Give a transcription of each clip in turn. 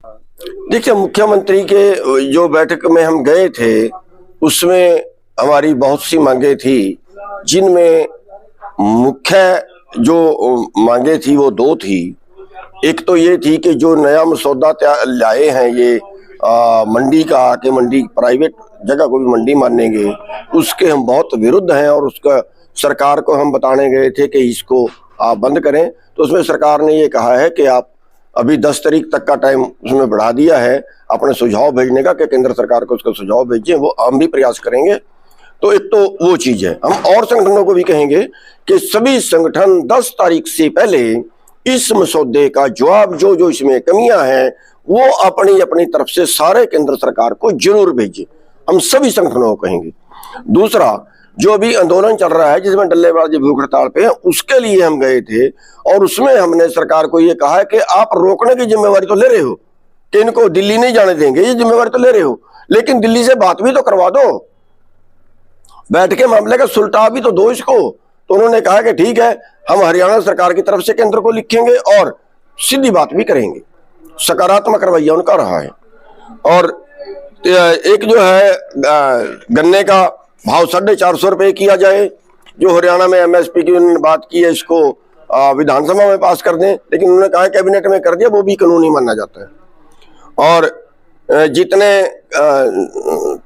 देखिए, मुख्यमंत्री के जो बैठक में हम गए थे उसमें हमारी बहुत सी मांगे थी, जिनमें मुख्य जो मांगे थी वो दो थी। एक तो ये थी कि जो नया मसौदा लाए हैं ये मंडी का, कि मंडी प्राइवेट जगह को भी मंडी मानेंगे, उसके हम बहुत विरुद्ध हैं और उसका सरकार को हम बताने गए थे कि इसको आप बंद करें। तो उसमें सरकार ने ये कहा है कि आप अभी 10 तारीख तक का टाइम उसमें बढ़ा दिया है अपने सुझाव भेजने का, कि केंद्र सरकार को उसका सुझाव भेजें, वो हम भी प्रयास करेंगे। तो एक तो वो चीज है। हम और संगठनों को भी कहेंगे कि सभी संगठन 10 तारीख से पहले इस मसौदे का जवाब, जो इसमें कमियां हैं, वो अपनी अपनी तरफ से सारे केंद्र सरकार को जरूर भेजें। हम सभी संगठनों को कहेंगे। दूसरा, जो अभी आंदोलन चल रहा है जिसमें डल्लेबाजी भूख हड़ताल पे है, उसके लिए हम गए थे और उसमें हमने सरकार को ये कहा है कि आप रोकने की जिम्मेवारी तो ले रहे हो कि इनको दिल्ली नहीं जाने देंगे, ये जिम्मेवारी तो ले रहे हो, लेकिन दिल्ली से बात भी तो करवा दो, बैठ के मामले का सुलटा भी तो दो इसको। तो उन्होंने कहा कि ठीक है, हम हरियाणा सरकार की तरफ से केंद्र को लिखेंगे और सीधी बात भी करेंगे। सकारात्मक रवैया उनका रहा है। और एक जो है गन्ने का भाव 450 रुपये किया जाए, जो हरियाणा में एमएसपी की उन्होंने बात की है, इसको विधानसभा में पास कर दें, लेकिन उन्होंने कहा कैबिनेट में कर दिया, वो भी कानूनी माना जाता है। और जितने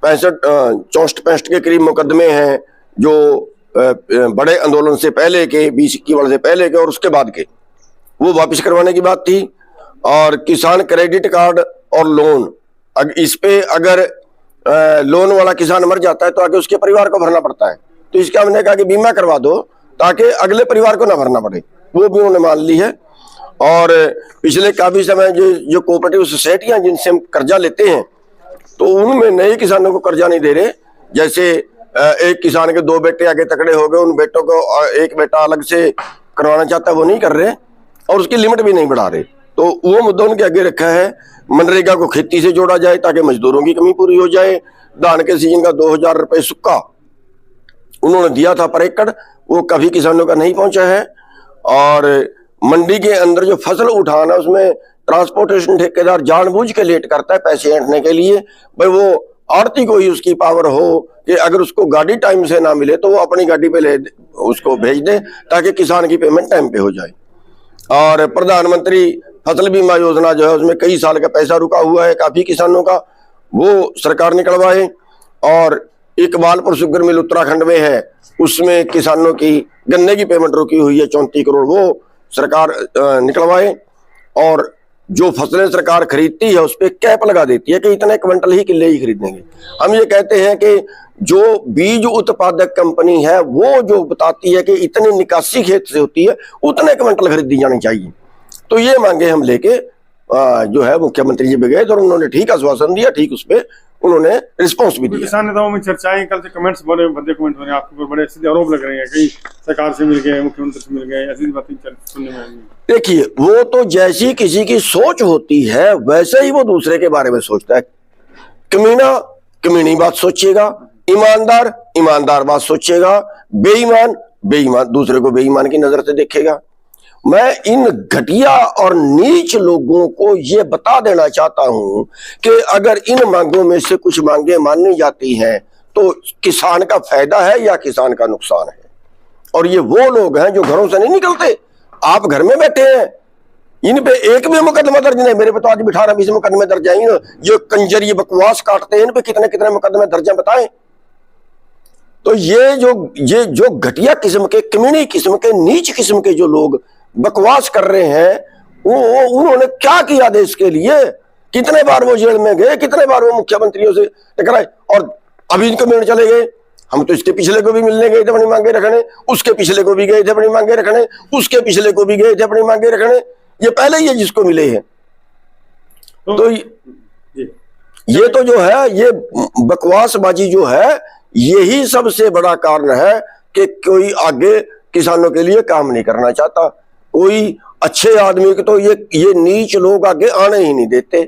64-65 के करीब मुकदमे हैं जो बड़े आंदोलन से पहले के, 20-21 से पहले के और उसके बाद के, वो वापस करवाने की बात थी। और किसान क्रेडिट कार्ड और लोन, इस पे अगर लोन वाला किसान मर जाता है तो आगे उसके परिवार को भरना पड़ता है, तो इसका हमने कहा कि बीमा करवा दो ताकि अगले परिवार को ना भरना पड़े, वो भी उन्होंने मान ली है। और पिछले काफी समय जो कोऑपरेटिव सोसाइटियां जिनसे हम कर्जा लेते हैं, तो उनमें नए किसानों को कर्जा नहीं दे रहे। जैसे एक किसान के 2 बेटे आगे तकड़े हो गए, उन बेटों को एक बेटा अलग से करवाना चाहता है, वो नहीं कर रहे और उसकी लिमिट भी नहीं बढ़ा रहे। तो वो मुद्दा उनके आगे रखा है। मनरेगा को खेती से जोड़ा जाए ताकि मजदूरों की कमी पूरी हो जाए। धान के सीजन का 2000 रुपये सुक्का उन्होंने दिया था पर एकड़, वो कभी किसानों का नहीं पहुंचा है। और मंडी के अंदर जो फसल उठाना, उसमें ट्रांसपोर्टेशन ठेकेदार जानबूझ के लेट करता है पैसे ऐंठने के लिए। भाई वो आड़ती को ही उसकी पावर हो कि अगर उसको गाड़ी टाइम से ना मिले तो वो अपनी गाड़ी पे उसको भेज दे ताकि किसान की पेमेंट टाइम पे हो जाए। और प्रधानमंत्री फसल बीमा योजना जो है, उसमें कई साल का पैसा रुका हुआ है काफी किसानों का, वो सरकार निकलवाए। और इकबालपुर शुगर मिल उत्तराखंड में है, उसमें किसानों की गन्ने की पेमेंट रुकी हुई है 34 करोड़, वो सरकार निकलवाए। और जो फसलें सरकार खरीदती है उस पर कैप लगा देती है कि इतने क्विंटल ही किले ही खरीदेंगे। हम ये कहते हैं कि जो बीज उत्पादक कंपनी है वो जो बताती है कि इतनी निकासी खेत से होती है, उतने क्विंटल खरीदी जानी चाहिए। तो ये मांगे हम लेके जो है मुख्यमंत्री जी पे गए और उन्होंने ठीक आश्वासन दिया, ठीक उस पे उन्होंने रिस्पॉन्स भी दिया। किसान नेताओं में चर्चाएं, कल से कमेंट्स बड़े भद्दे कमेंट बने, आपके ऊपर बड़े सीधे आरोप लग रहे हैं, कई सरकार से मिल गए, मुख्यमंत्री से मिल गए, ऐसी बातें सुनने में आई। देखिए, वो तो जैसी किसी की सोच होती है वैसे ही वो दूसरे के बारे में सोचता है। कमीना कमीनी बात सोचेगा, ईमानदार ईमानदार बात सोचेगा, बेईमान बेईमान दूसरे को बेईमान की नजर से देखेगा। मैं इन घटिया और नीच लोगों को ये बता देना चाहता हूं कि अगर इन मांगों में से कुछ मांगे मानी जाती हैं तो किसान का फायदा है या किसान का नुकसान है। और ये वो लोग हैं जो घरों से नहीं निकलते, आप घर में बैठे हैं, इन पे एक भी मुकदमा दर्ज नहीं। मेरे पे तो आज भी 18-20 मुकदमे दर्ज आएंगे। जो कंजर ये बकवास काटते हैं, इन पे कितने कितने मुकदमे दर्ज बताएं। तो ये जो घटिया किस्म के, कमीनी किस्म के, नीच किस्म के जो लोग बकवास कर रहे हैं, वो उन्होंने क्या किया देश के लिए? कितने बार वो जेल में गए, कितने बार वो मुख्यमंत्रियों से टकराए और अभी इनको मिलने चले गए। हम तो इसके पिछले को भी मिलने गए थे अपनी मांगे रखने, उसके पिछले को भी गए थे अपनी मांगे रखने, उसके पिछले को भी गए थे अपनी मांगे रखने। ये पहले ही है जिसको मिले हैं। तो ये तो जो है, ये बकवासबाजी जो है, यही सबसे बड़ा कारण है कि कोई आगे किसानों के लिए काम नहीं करना चाहता। कोई अच्छे आदमी को तो ये नीच लोग आगे आने ही नहीं देते।